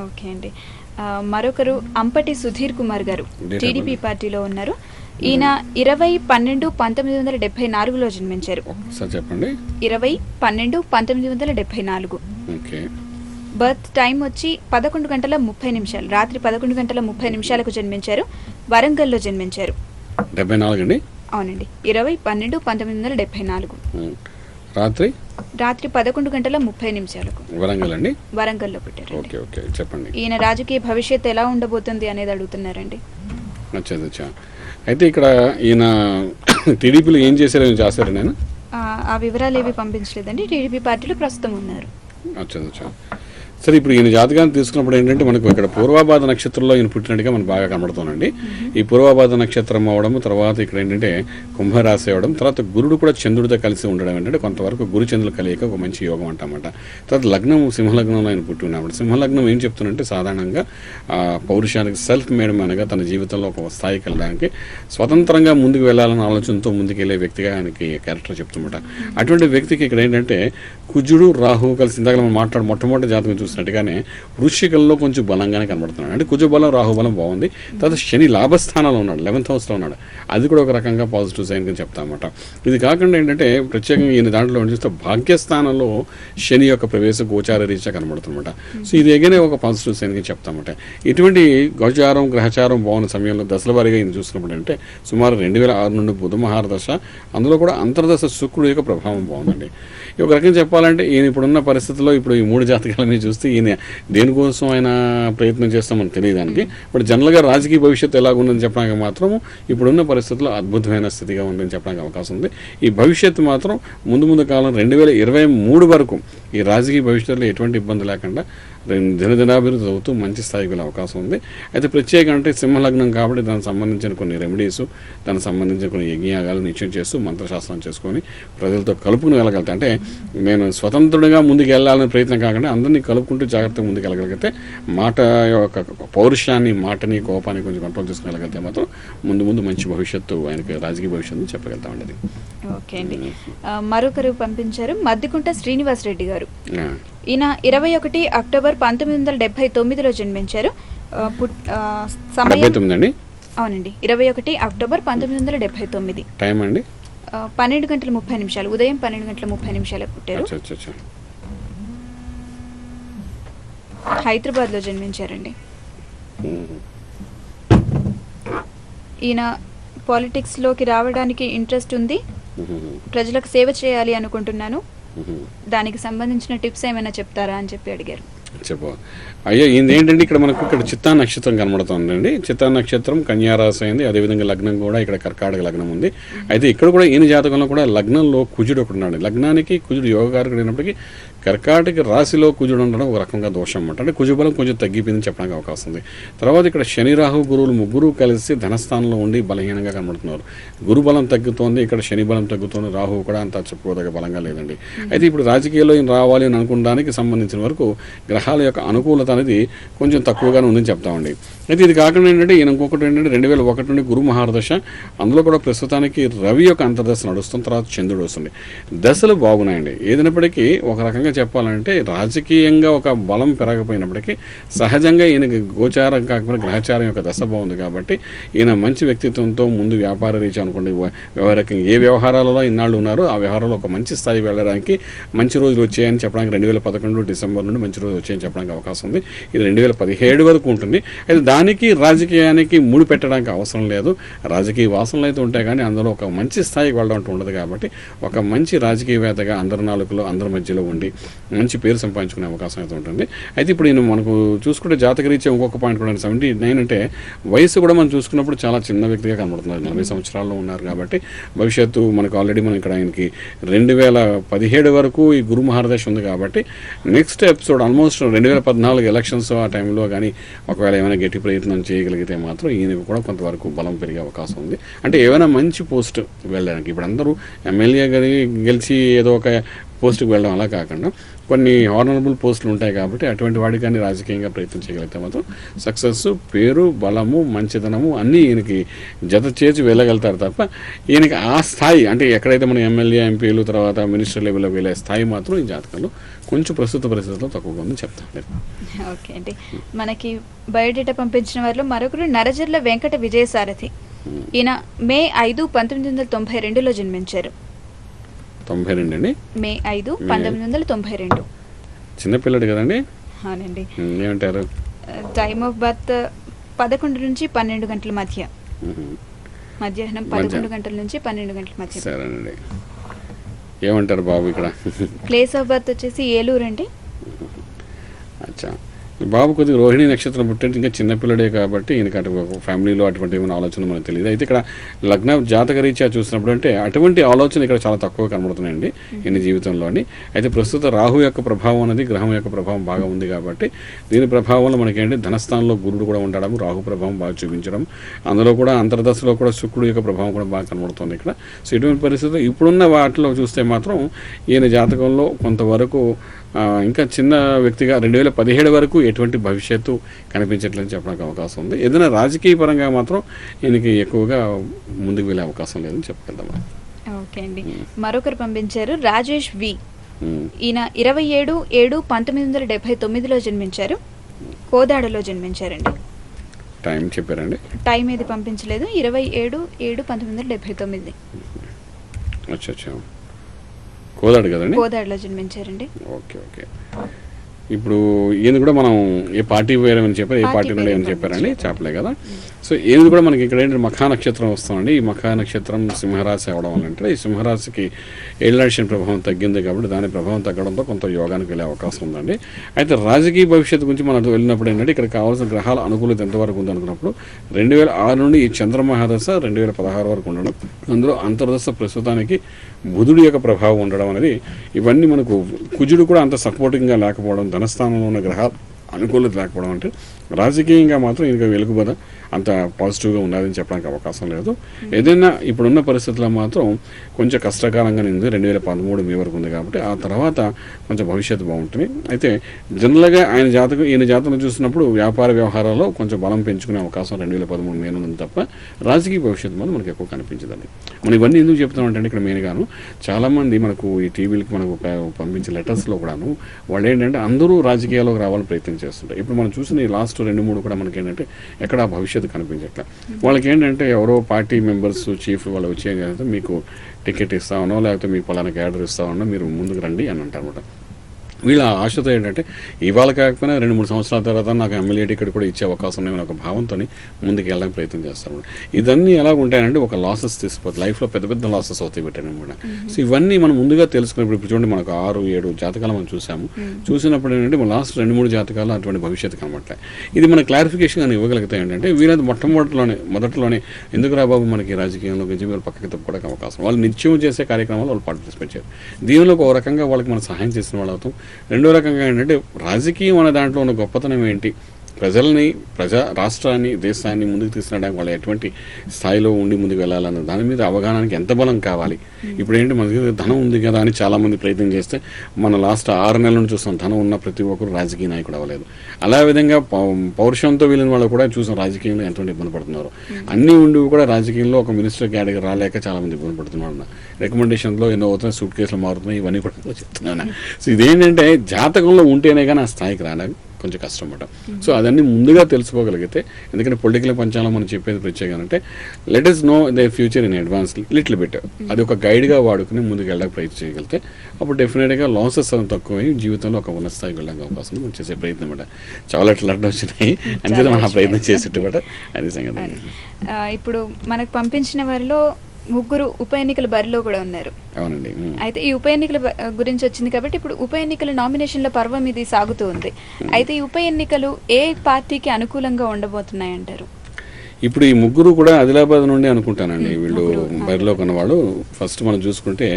Okay అండి. మరొకరు అంపటి సుధీర్ కుమార్ గారు టీడీపీ పార్టీలో ఉన్నారు. ఈయన 20/12/1974లో జన్మించారు. చెప్పండి. 20/12/1974. బర్త్ టైం వచ్చి 11 గంటల 30 నిమిషాలు, రాత్రి 11 గంటల 30 నిమిషాలకు జన్మించారు. వరంగల్లో జన్మించారు. 74 అండి. అవునండి. 20/12/1974 రాత్రి 11 గంటల 30 నిమిషాలకు వరంగల్ అండి. వరంగల్లో పుట్టారు. చెప్పండి. ఈయన రాజకీయ భవిష్యత్తు ఎలా ఉండబోతుంది అనేది అడుగుతున్నారండి. అయితే ఇక్కడ ఈయన టీడీపీలో ఏం చేశారు నేను ఆ వివరాలు ఏవి పంపించలేదండి. టీడీపీ పార్టీలో ప్రస్తుతం ఉన్నారు. సరే, ఇప్పుడు ఈయన జాతకాన్ని తీసుకున్నప్పుడు ఏంటంటే మనకు ఇక్కడ పూర్వాభాద నక్షత్రంలో ఈయన పుట్టినట్టుగా మనకు బాగా కనబడుతుందండి. ఈ పూర్వాభాద నక్షత్రం అవ్వడం, తర్వాత ఇక్కడ ఏంటంటే కుంభరాశి అవ్వడం, తర్వాత గురుడు కూడా చంద్రుడితో కలిసి ఉండడం ఏంటంటే కొంతవరకు గురు చంద్రులు కలియక ఒక మంచి యోగం అంటామట. తర్వాత లగ్నం సింహలగ్నంలో ఆయన పుట్టి ఉన్నప్పుడు సింహలగ్నం ఏం చెప్తుందంటే సాధారణంగా పౌరుషానికి సెల్ఫ్ మేడ్ మ్యాన్గా తన జీవితంలో ఒక స్థాయికి వెళ్ళడానికి స్వతంత్రంగా ముందుకు వెళ్ళాలన్న ఆలోచనతో ముందుకెళ్లే వ్యక్తిగా ఆయనకి క్యారెక్టర్ చెప్తుందట. అటువంటి వ్యక్తికి ఇక్కడ ఏంటంటే కుజుడు రాహు కలిసి ఇందాక మనం మొట్టమొదటి జాతకం చూసినట్టుగానే వృశ్చికంలో కొంచెం బలంగానే కనబడుతున్నాడు. అంటే కుజ బలం రాహు బలం బాగుంది. తర్వాత శని లాభస్థానంలో ఉన్నాడు, 11th హౌస్లో ఉన్నాడు. అది కూడా ఒక రకంగా పాజిటివ్ సైన్ కింద చెప్తామన్నమాట. ఇది కాకుండా ఏంటంటే ప్రత్యేకంగా ఈయన దాంట్లో చూస్తే భాగ్యస్థానంలో శని యొక్క ప్రవేశ గోచార రీత్యా కనబడుతుందన్నమాట. సో ఇది ఎగనే ఒక పాజిటివ్ సైన్ కింద చెప్తామన్నమాట. ఇటువంటి గోచారం గ్రహచారం బాగున్న సమయంలో దశల వారీగా ఈయన చూసినప్పుడు అంటే సుమారు 2006 నుండి బుధ మహారదశ, అందులో కూడా అంతర్దశ శుక్రుడు యొక్క ప్రభావం బాగుందండి. ఒక రకంగా చెప్పాలంటే ఈయన ఇప్పుడున్న పరిస్థితుల్లో ఇప్పుడు ఈ 3 జాతకాలని చూస్తే ఈయన దేనికోసం ఆయన ప్రయత్నం చేస్తామని తెలియదానికి, ఇప్పుడు జనరల్గా రాజకీయ భవిష్యత్తు ఎలాగుందని చెప్పడానికి మాత్రం ఇప్పుడున్న పరిస్థితుల్లో అద్భుతమైన స్థితిగా ఉందని చెప్పడానికి అవకాశం ఉంది. ఈ భవిష్యత్తు మాత్రం ముందు కాలం 2023 వరకు ఈ రాజకీయ భవిష్యత్తులో ఎటువంటి ఇబ్బంది లేకుండా దినదినాభివృద్ధి అవుతూ మంచి స్థాయికి వెళ్ళే అవకాశం ఉంది. అయితే ప్రత్యేకంగా అంటే సింహలగ్నం కాబట్టి దానికి సంబంధించిన కొన్ని రెమెడీస్, దానికి సంబంధించిన కొన్ని యజ్ఞయాగాలు నిత్యం చేస్తూ మంత్రశాస్త్రం చేసుకొని ప్రజలతో కలుపుకుని వెళ్ళగలుగుతా. అంటే నేను స్వతంత్రుడిగా ముందుకు వెళ్ళాలనే ప్రయత్నం కాకుండా అందరినీ కలుపుకుంటూ జాగ్రత్తగా ముందుకు వెళ్ళగలిగితే మాట యొక్క పౌరుషాన్ని, మాటని, కోపాన్ని కొంచెం కంట్రోల్ చేసుకుని మాత్రం ముందు మంచి భవిష్యత్తు ఆయనకి రాజకీయ భవిష్యత్తు చెప్పగలుగుతామండి. ఓకే అండి. మరొకరు పంపించారు, మద్దికుంట శ్రీనివాస్ రెడ్డి గారు. ఈయన 21 అక్టోబర్ 1979లో జన్మించారు. సమయం అవునండి 21 అక్టోబర్ 1979. టైం అండి 12 గంటల 30 నిమిషాలు, ఉదయం 12 గంటల 30 నిమిషాలకు పుట్టారు. హైదరాబాద్లో జన్మించారండి. ఈయన పాలిటిక్స్లోకి రావడానికి ఇంట్రెస్ట్ ఉంది, ప్రజలకు సేవ చేయాలి అనుకుంటున్నాను, దానికి సంబంధించిన టిప్స్ ఏమైనా చెప్తారా అని చెప్పి అడిగారు. అయ్యా ఏంటంటే ఇక్కడ మనకు ఇక్కడ చిత్తా నక్షత్రం కనబడుతుందండి. చిత్తా నక్షత్రం కన్యారాశి అయింది. అదేవిధంగా లగ్నం కూడా ఇక్కడ కర్కాటక లగ్నం ఉంది. అయితే ఇక్కడ కూడా ఈయన జాతకంలో కూడా లగ్నంలో కుజుడు ఒకటి ఉన్నాడు. లగ్నానికి కుజుడు యోగకారకుడు అయినప్పటికీ కర్కాటక రాశిలో కుజుడు ఉండడం ఒక రకంగా దోషం అన్నమాట. అంటే కుజుబలం కొంచెం తగ్గిపోయిందని చెప్పడానికి అవకాశం ఉంది. తర్వాత ఇక్కడ శని రాహు గురువులు ముగ్గురు కలిసి ధనస్థానంలో ఉండి బలహీనంగా కనబడుతున్నారు. గురుబలం తగ్గుతోంది, ఇక్కడ శని బలం తగ్గుతోంది, రాహు కూడా అంత చెప్పుకోదగ్గ బలంగా లేదండి. అయితే ఇప్పుడు రాజకీయాల్లో ఈయన రావాలి అని అనుకోవడానికి సంబంధించిన వరకు గ్రహాల యొక్క అనుకూలత అనేది కొంచెం తక్కువగానే ఉందని చెప్తామండి. అయితే ఇది కాకుండా ఏంటంటే ఈయన ఇంకొకటి ఏంటంటే 2001 నుండి గురు మహారదశ, అందులో కూడా ప్రస్తుతానికి రవి యొక్క అంతర్దశ నడుస్తుంది, తర్వాత చంద్రుడు వస్తుంది. దశలు బాగున్నాయండి. ఏదైనప్పటికీ ఒక రకంగా చెప్పాలంటే రాజకీయంగా ఒక బలం పెరగకపోయినప్పటికీ సహజంగా ఈయనకి గోచారం కాకపోతే గ్రహచారం యొక్క దశ బాగుంది కాబట్టి ఈయన మంచి వ్యక్తిత్వంతో ముందు వ్యాపార రీతి అనుకోండి రకంగా ఏ వ్యవహారాలలో ఇన్నాళ్ళు ఉన్నారో ఆ వ్యవహారంలో ఒక మంచి స్థాయి వెళ్ళడానికి మంచి రోజులు వచ్చాయని చెప్పడానికి 2011 డిసెంబర్ నుండి మంచి రోజులు వచ్చాయని చెప్పడానికి అవకాశం ఉంది. ఇది 2017 వరకు ఉంటుంది. అయితే దానికి రాజకీయానికి ముడి పెట్టడానికి అవసరం లేదు. రాజకీయ వాసనలు అయితే ఉంటాయి కానీ అందులో ఒక మంచి స్థాయికి వెళ్ళడం అంటూ ఉండదు కాబట్టి ఒక మంచి రాజకీయవేత్తగా అందరి నాలుగులో అందరి మధ్యలో ఉండి మంచి పేరు సంపాదించుకునే అవకాశం అయితే ఉంటుంది. అయితే ఇప్పుడు నేను మనకు చూసుకుంటే జాతక రీత్యా ఇంకొక పాయింట్ కూడా 79 అంటే వయసు కూడా మనం చూసుకున్నప్పుడు చాలా చిన్న వ్యక్తిగా కనబడుతున్నారు. 40 సంవత్సరాల్లో ఉన్నారు కాబట్టి భవిష్యత్తు మనకు ఆల్రెడీ మనం ఇక్కడ ఆయనకి 2017 వరకు ఈ గురు మహారదశ ఉంది కాబట్టి నెక్స్ట్ ఎపిసోడ్ ఆల్మోస్ట్ 2014 ఎలక్షన్స్ ఆ టైంలో కానీ ఒకవేళ ఏమైనా గట్టి ప్రయత్నం చేయగలిగితే మాత్రం ఈయనకు కూడా కొంతవరకు బలం పెరిగే అవకాశం ఉంది. అంటే ఏమైనా మంచి పోస్ట్ వెళ్ళడానికి ఇప్పుడు అందరూ ఎమ్మెల్యే గెలిచి ఏదో ఒక పోస్టుకు వెళ్ళడం అలా కాకుండా కొన్ని హానరబుల్ పోస్టులు ఉంటాయి కాబట్టి అటువంటి వాడికి కానీ రాజకీయంగా ప్రయత్నం చేయగలిగితే మాత్రం సక్సెస్, పేరు, బలము, మంచితనము అన్నీ ఈయనకి జత చేసి వెళ్ళగలుగుతారు తప్ప ఈయనకి ఆ స్థాయి అంటే ఎక్కడైతే మన ఎమ్మెల్యే, ఎంపీలు, తర్వాత మినిస్టర్ లెవెల్లో వెళ్ళే స్థాయి మాత్రం ఈ జాతకంలో కొంచెం ప్రస్తుత పరిస్థితుల్లో తక్కువగా ఉందని చెప్తాను. ఓకే అండి, మనకి బయోడేటా పంపించిన వారిలో మరొకరు నరజర్ల వెంకట విజయసారథి. ఈయన మే 5, 1992లో జన్మించారు. 92 అండి. మే 5, 1992. చిన్నపిల్లడు కదండి. అవునండి. ఏమంటారు? టైమ్ ఆఫ్ బర్త్ 11 నుంచి 12 గంటల మధ్య, మధ్యాహ్నం 11 గంటల నుంచి 12 గంటల మధ్య. సరేనండి. ఏమంటారు బాబు ఇక్కడ? ప్లేస్ ఆఫ్ బర్త్ వచ్చేసి ఏలూరు అండి. అచ్చా, బాబు కొద్దిగా రోహిణి నక్షత్రం పుట్టింటే ఇంకా చిన్నపిల్లడే కాబట్టి ఈయనకి అటు ఫ్యామిలీలో అటువంటి ఏమైనా ఆలోచన మనకు తెలియదు. అయితే ఇక్కడ లగ్న జాతక రీత్యా చూసినప్పుడు అంటే అటువంటి ఆలోచన ఇక్కడ చాలా తక్కువ కనబడుతున్నాయండి ఈయన జీవితంలోని. అయితే ప్రస్తుత రాహు యొక్క ప్రభావం అనేది గ్రహం యొక్క ప్రభావం బాగా ఉంది కాబట్టి దీని ప్రభావంలో మనకేంటి ధనస్థానంలో గురుడు కూడా ఉండడం, రాహు ప్రభావం బాగా చూపించడం, అందులో కూడా అంతర్దశలో కూడా శుక్రుడు యొక్క ప్రభావం కూడా బాగా కనబడుతుంది ఇక్కడ. సో ఇటువంటి పరిస్థితుల్లో ఇప్పుడున్న వాటిలో చూస్తే మాత్రం ఈయన జాతకంలో కొంతవరకు ఇంకా చిన్న వ్యక్తిగా 2017 వరకు ఎటువంటి భవిష్యత్తు కనిపించట్లేదని చెప్పడానికి అవకాశం ఉంది. ఏదైనా రాజకీయ పరంగా మాత్రం ఈయనకి ఎక్కువగా ముందుకు వెళ్ళే అవకాశం లేదని చెప్పగలుగుతాం. ఓకే అండి, మరొకరు పంపించారు రాజేష్ వి. ఈయన 27/7/1979లో జన్మించారు. కోదాడలో జన్మించారండి. టైం చెప్పారండి? టైం ఏది పంపించలేదు. 27/7/1979. అచ్చా, కోదాడు కదండి. కోదాడలో జన్మించారండి. Okay okay. ఇప్పుడు ఈయన కూడా మనం ఏ పార్టీ వేరేమని చెప్పారు, ఏ పార్టీ నుండి ఏమని చెప్పారండి చెప్పలే కదా. సో ఈయన కూడా మనకి ఇక్కడ ఏంటంటే మఖా నక్షత్రం వస్తామండి. ఈ మఖా నక్షత్రం సింహరాశి అవడం వల్ల అంటే ఈ సింహరాశికి ఏళ్ళనాడిషన్ ప్రభావం తగ్గింది కాబట్టి దాని ప్రభావం తగ్గడంతో కొంత యోగానికి వెళ్ళే అవకాశం ఉందండి. అయితే రాజకీయ భవిష్యత్తు గురించి మనం వెళ్ళినప్పుడు ఏంటంటే ఇక్కడ కావాల్సిన గ్రహాల అనుకూలత ఎంతవరకు ఉందనుకున్నప్పుడు 2006 నుండి ఈ చంద్రమహాదశ 2016 వరకు ఉండడం, అందులో అంతర్దశ ప్రస్తుతానికి బుధుడి యొక్క ప్రభావం ఉండడం అనేది ఇవన్నీ మనకు కుజుడు కూడా అంత సపోర్టింగ్గా లేకపోవడం, ధనస్థానంలో ఉన్న గ్రహాలు అనుకూలత లేకపోవడం అంటే రాజకీయంగా మాత్రం ఇంకా వెలుగుబద అంత పాజిటివ్గా ఉన్నదని చెప్పడానికి అవకాశం లేదు. ఏదైనా ఇప్పుడున్న పరిస్థితుల్లో మాత్రం కొంచెం కష్టకాలంగా ఉంది. 2013 మే వరకు ఉంది కాబట్టి ఆ తర్వాత కొంచెం భవిష్యత్తు బాగుంటుంది. అయితే జనరల్గా ఈయన జాతకం చూసినప్పుడు వ్యాపార వ్యవహారాల్లో కొంచెం బలం పెంచుకునే అవకాశం 2013 మే ఉంది తప్ప రాజకీయ భవిష్యత్తు మాత్రం మనకు ఎక్కువ కనిపించదండి. మనం ఇవన్నీ ఎందుకు చెప్తామంటే ఇక్కడ మెయిన్గాను చాలామంది మనకు ఈ టీవీలకి మనకు పంపించే లెటర్స్లో కూడాను వాళ్ళు ఏంటంటే అందరూ రాజకీయాల్లోకి రావాలని ప్రయత్నం చేస్తుంటారు. ఇప్పుడు మనం చూసిన ఈ లాస్ట్ 2-3 కూడా మనకి ఏంటంటే ఎక్కడ భవిష్యత్తు కనిపించట్లే. వాళ్ళకి ఏంటంటే ఎవరో పార్టీ మెంబర్స్, చీఫ్ వాళ్ళు వచ్చే మీకు టికెట్ ఇస్తామనో లేకపోతే మీకు పలానా క్యాడర్ ఇస్తామనో మీరు ముందుకు రండి అని అంటారన్నమాట. వీళ్ళ ఆశతో ఏంటంటే ఇవాళ కాకపోయినా 2-3 సంవత్సరాల తర్వాత నాకు ఎమ్మెల్యే టికెట్ కూడా ఇచ్చే అవకాశం ఉందని ఒక భావంతో ముందుకు వెళ్ళడానికి ప్రయత్నం చేస్తాను. ఇదన్నీ ఎలా ఉంటాయంటే ఒక లాసెస్ తీసిపోతుంది, లైఫ్లో పెద్ద పెద్ద లాసెస్ అవుతాయి పెట్టానమాట. సో ఇవన్నీ మనం ముందుగా తెలుసుకున్నప్పుడు ఇప్పుడు చూడండి మనకు 6-7 జాతకాలు మనం చూసాము. చూసినప్పుడు ఏంటంటే మన లాస్ట్ 2-3 జాతకాలు అటువంటి భవిష్యత్తు కనబడతాయి. ఇది మన క్లారిఫికేషన్ అని ఇవ్వగలిగితే ఏంటంటే వీళ్ళది మొదట్లోనే ఎందుకు రా బాబు మనకి రాజకీయంలో గురించి వీళ్ళు పక్కకి తప్పుకోవడానికి అవకాశం, వాళ్ళు నిత్యం చేసే కార్యక్రమాలు వాళ్ళు పార్టిసిపేట్ చేయాలి. దీనిలో ఒక రకంగా వాళ్ళకి మనం సహాయం చేసిన వాళ్ళు అవుతాం. రెండో రకంగా ఏంటంటే రాజకీయం అనే దాంట్లో ఉన్న గొప్పతనం ఏంటి, రాష్ట్రాన్ని, దేశాన్ని ముందుకు తీసుకురావడానికి వాళ్ళు ఎటువంటి స్థాయిలో ఉండి ముందుకు వెళ్ళాలన్న దాని మీద అవగాహనకి ఎంత బలం కావాలి. ఇప్పుడు ఏంటి మనకి ధనం ఉంది కదా అని చాలామంది ప్రయత్నం చేస్తే మన లాస్ట్ 6 నెలల నుంచి చూస్తాం ధనం ఉన్న ప్రతి ఒక్కరు రాజకీయ నాయకుడు అవ్వలేదు. అలా విధంగా పౌరుషంతో వెళ్ళిన వాళ్ళు కూడా చూసాం రాజకీయంలో ఎంతో ఇబ్బంది పడుతున్నారు. అన్నీ ఉండి కూడా రాజకీయంలో ఒక మినిస్టర్ కేటగిరీ రాలేక చాలామంది ఇబ్బంది పడుతున్నారు. రికమెండేషన్లో ఎన్నో అవుతున్నాయి, సూట్ కేసులు మారుతున్నాయి, ఇవన్నీ కూడా చెప్తున్నాను. సో ఇదేంటంటే జాతకంలో ఉంటేనే కానీ ఆ స్థాయికి రావడానికి కొంచెం కష్టం అన్నమాట. సో అదన్నీ ముందుగా తెలుసుకోగలిగితే, ఎందుకంటే పొలిటికల్ పంచాలం మనం చెప్పేది ప్రత్యేకంగా let us know their future in advance little bit, అది ఒక గైడ్గా వాడుకుని ముందుకు వెళ్ళడానికి ప్రయత్నం చేయగలిగితే అప్పుడు డెఫినెట్గా లాసెస్ అని తక్కువై జీవితంలో ఒక ఉన్నత స్థాయికి వెళ్ళడానికి అవకాశం మనం చేసే ప్రయత్నం అన్నమాట. చాలా అడ్డం వచ్చినాయి అంతే మనం ఆ ప్రయత్నం చేసేట్టుబట అది సంగతి. ఇప్పుడు మనకు పంపించిన వారిలో 3 ఉప ఎన్నికల బరిలో కూడా ఉన్నారు. అవునండి. అయితే ఈ ఉప ఎన్నికల గురించి వచ్చింది కాబట్టి ఇప్పుడు ఉప ఎన్నికల నామినేషన్ల పర్వం ఇది సాగుతూ ఉంది. అయితే ఈ ఉప ఎన్నికలు ఏ పార్టీకి అనుకూలంగా ఉండబోతున్నాయంటారు? ఇప్పుడు ఈ 3 కూడా ఆదిలాబాద్ నుండి అనుకుంటానండి వీళ్ళు బరిలో కొన్నవాళ్ళు. ఫస్ట్ మనం చూసుకుంటే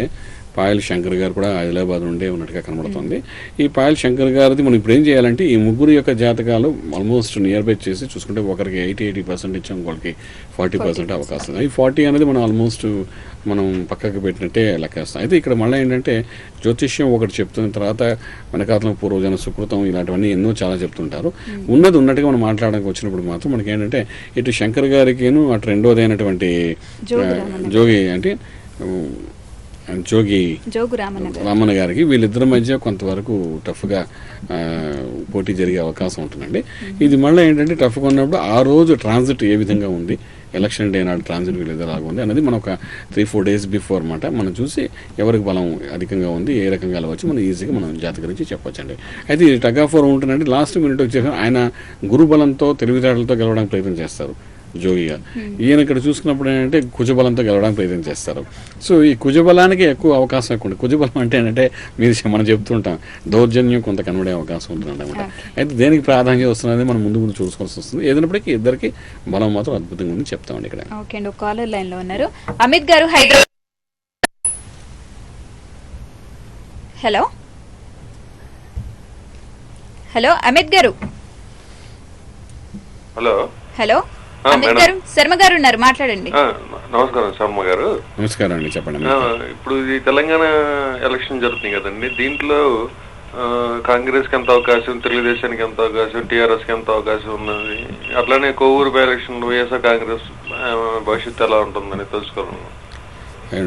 పాయల్ శంకర్ గారు కూడా ఆదిలాబాద్ నుండే ఉన్నట్టుగా కనబడుతుంది. ఈ పాయల్ శంకర్ గారిది మనం ఇప్పుడు ఏం చేయాలంటే ఈ ముగ్గురు యొక్క జాతకాలు ఆల్మోస్ట్ నియర్ బై చేసి చూసుకుంటే ఒకరికి 80% ఇచ్చాం, ఇంకొకరికి 40% అవకాశం ఉంది. ఈ 40 అనేది మనం ఆల్మోస్ట్ మనం పక్కకు పెట్టినట్టే లెక్కేస్తాం. అయితే ఇక్కడ మళ్ళీ ఏంటంటే జ్యోతిష్యం ఒకటి చెప్తున్న తర్వాత వెనకాతలం పూర్వజన సుకృతం ఇలాంటివన్నీ ఎన్నో చాలా చెప్తుంటారు. ఉన్నది ఉన్నట్టుగా మనం మాట్లాడడానికి వచ్చినప్పుడు మాత్రం మనకి ఏంటంటే ఇటు శంకర్ గారికిను అటు రెండోది అయినటువంటి జోగి అంటే జోగు రామన్న గారికి వీళ్ళిద్దరి మధ్య కొంతవరకు టఫ్గా పోటీ జరిగే అవకాశం ఉంటుందండి. ఇది మళ్ళీ ఏంటంటే టఫ్గా ఉన్నప్పుడు ఆ రోజు ట్రాన్సిట్ ఏ విధంగా ఉంది, ఎలక్షన్ డే నాడు ట్రాన్సిట్ వీళ్ళిద్దరు ఉంది అనేది మనం ఒక 3-4 days బిఫోర్ అన్నమాట మనం చూసి ఎవరికి బలం అధికంగా ఉంది, ఏ రకంగా వెళ్ళవచ్చు మనం ఈజీగా మనం జాతక గురించి చెప్పొచ్చండి. అయితే ఈ టగ్ ఆఫ్ వార్ ఉంటుందంటే లాస్ట్ మినిట్ వచ్చేసి ఆయన గురుబలంతో తెలివితేటలతో గెలవడానికి ప్రయత్నం చేస్తారు జోగి గారు. ఈయన ఇక్కడ చూసుకున్నప్పుడు ఏంటంటే కుజబలంతో గెలవడానికి ప్రయత్నం చేస్తారు. సో ఈ కుజబలానికి ఎక్కువ అవకాశం ఎక్కువ ఉంటుంది. కుజబలం అంటే ఏంటంటే మీరు మనం చెప్తుంటాం దౌర్జన్యం కొంత కనబడే అవకాశం ఉంటుంది అన్నమాట. అయితే దేనికి ప్రాధాన్యత వస్తున్నది మనం ముందు చూసుకోవాల్సి వస్తుంది. ఏదైనప్పటికీ ఇద్దరికి బలం మాత్రం అద్భుతంగా ఉంది చెప్తామండి ఇక్కడ. ఓకే అండి, కాలర్ లైన్ లో ఉన్నారు అమిత్ గారు, హైదరాబాద్. హలో హలో అమిత్ గారు. హలో అమిత్ గారు, శర్మ గారు ఉన్నారు, మాట్లాడండి. నమస్కారం శర్మ గారు. నమస్కారం అండి, చెప్పండి. ఇప్పుడు ఈ తెలంగాణ ఎలక్షన్ జరుగుతుంది కదండి, దీంట్లో కాంగ్రెస్ కి ఎంత అవకాశం, తెలుగుదేశానికి ఎంత అవకాశం, టీఆర్ఎస్ కి ఎంత అవకాశం ఉన్నది, అట్లానే కోవూరు బై ఎలక్షన్ వైఎస్ఆర్ కాంగ్రెస్ భవిష్యత్తు ఎలా ఉంటుందని తెలుసుకోవాలి.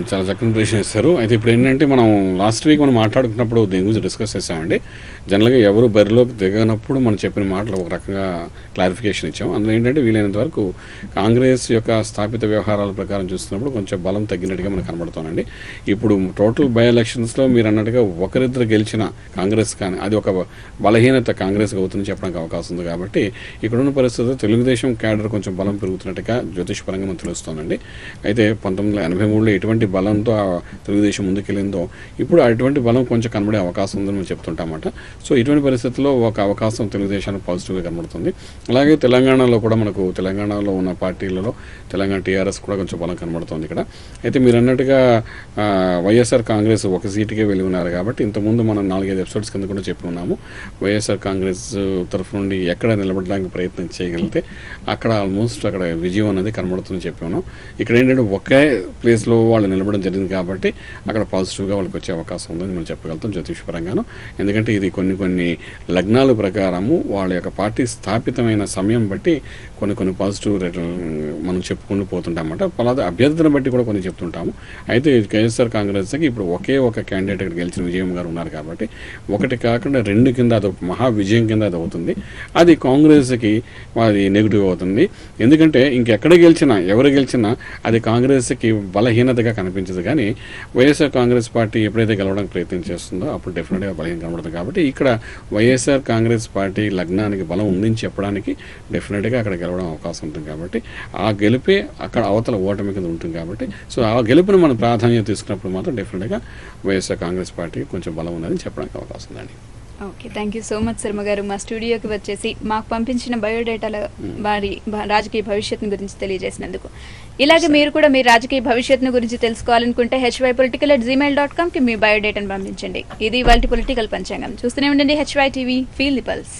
చాలా చక్కని ప్రశ్న ఇస్తారు. అయితే ఇప్పుడు ఏంటంటే మనం లాస్ట్ వీక్ మనం మాట్లాడుకున్నప్పుడు దీని గురించి డిస్కస్ చేసామండి. జనరల్గా ఎవరు బరిలోకి దిగనప్పుడు మనం చెప్పిన మాటలు ఒక రకంగా క్లారిఫికేషన్ ఇచ్చాం. అందులో ఏంటంటే వీలైనంత వరకు కాంగ్రెస్ యొక్క స్థాపిత వ్యవహారాల ప్రకారం చూస్తున్నప్పుడు కొంచెం బలం తగ్గినట్టుగా మనకు కనబడుతోందండి. ఇప్పుడు టోటల్ బై ఎలక్షన్స్లో మీరు అన్నట్టుగా ఒకరిద్దరు గెలిచిన కాంగ్రెస్ కానీ అది ఒక బలహీనత కాంగ్రెస్కి అవుతుందని చెప్పడానికి అవకాశం ఉంది. కాబట్టి ఇక్కడున్న పరిస్థితుల్లో తెలుగుదేశం క్యాడర్ కొంచెం బలం పెరుగుతున్నట్టుగా జ్యోతిషపరంగా మనకు తెలుస్తోందండి. అయితే 1983లో ఎటువంటి బలంతో తెలుగుదేశం ముందుకెళ్ళిందో ఇప్పుడు అటువంటి బలం కొంచెం కనబడే అవకాశం ఉందని మనం చెప్తుంటామన్నమాట. సో ఇటువంటి పరిస్థితుల్లో ఒక అవకాశం తెలుగుదేశానికి పాజిటివ్గా కనబడుతుంది. అలాగే తెలంగాణలో కూడా మనకు తెలంగాణలో ఉన్న పార్టీలలో తెలంగాణ టీఆర్ఎస్ కూడా కొంచెం బలం కనబడుతుంది ఇక్కడ. అయితే మీరు అన్నట్టుగా వైఎస్ఆర్ కాంగ్రెస్ ఒక సీటుకే వెళ్ళి ఉన్నారు కాబట్టి ఇంతకుముందు మనం 4-5 ఎపిసోడ్స్ కింద కూడా చెప్పి ఉన్నాము. వైఎస్ఆర్ కాంగ్రెస్ తరఫు నుండి ఎక్కడ నిలబడడానికి ప్రయత్నం చేయగలిగితే అక్కడ ఆల్మోస్ట్ అక్కడ విజయం అనేది కనబడుతుందని చెప్పి ఉన్నాం. ఇక్కడ ఏంటంటే ఒకే ప్లేస్లో వాళ్ళు నిలబడడం జరిగింది కాబట్టి అక్కడ పాజిటివ్గా వాళ్ళకి వచ్చే అవకాశం ఉందని మనం చెప్పగలుగుతాం జ్యోతిషపరంగాను. ఎందుకంటే ఇది కొన్ని లగ్నాల ప్రకారము వాళ్ళ యొక్క పార్టీ స్థాపితమైన సమయం బట్టి కొన్ని పాజిటివ్ రేట్లు మనం చెప్పుకుంటూ పోతుంటాం అన్నమాట. అలాగే అభ్యర్థులను బట్టి కూడా కొన్ని చెప్తుంటాము. అయితే వైఎస్ఆర్ కాంగ్రెస్కి ఇప్పుడు ఒకే ఒక క్యాండిడేట్ ఇక్కడ గెలిచిన విజయం గారు ఉన్నారు కాబట్టి ఒకటి కాకుండా 2 కింద అది మహా విజయం కింద అది అవుతుంది. అది కాంగ్రెస్కి అది నెగిటివ్ అవుతుంది. ఎందుకంటే ఇంకెక్కడ గెలిచినా ఎవరు గెలిచినా అది కాంగ్రెస్కి బలహీనతగా కనిపించదు. కానీ వైఎస్ఆర్ కాంగ్రెస్ పార్టీ ఎప్పుడైతే గెలవడానికి ప్రయత్నం చేస్తుందో అప్పుడు డెఫినెట్గా బలహీన కనబడుతుంది. కాబట్టి ఇక్కడ వైఎస్ఆర్ కాంగ్రెస్ పార్టీ లగ్నానికి బలం ఉందని చెప్పడానికి డెఫినెట్గా అక్కడ గెలవడం అవకాశం ఉంటుంది. కాబట్టి ఆ గెలిపే అక్కడ అవతల ఓటమి కింద ఉంటుంది. కాబట్టి సో ఆ గెలుపును మనం ప్రాధాన్యత తీసుకున్నప్పుడు మాత్రం డెఫినెట్గా వైఎస్ఆర్ కాంగ్రెస్ పార్టీకి కొంచెం బలం ఉందని చెప్పడానికి అవకాశం ఉందండి. Okay, thank you so much Sharma గారు. మా స్టూడియోకి వచ్చేసి మాకు పంపించిన బయోడేటాల వారి రాజకీయ భవిష్యత్తును గురించి తెలియజేసినందుకు. ఇలాగే మీరు కూడా మీ రాజకీయ భవిష్యత్తును గురించి తెలుసుకోవాలనుకుంటే hypolitical@gmail.comకి మీ బయోడేటాను పంపించండి. ఇది ఇవాల్టి పొలిటికల్ పంచాంగం. చూస్తూనే ఉండండి HY TV, feel the pulse.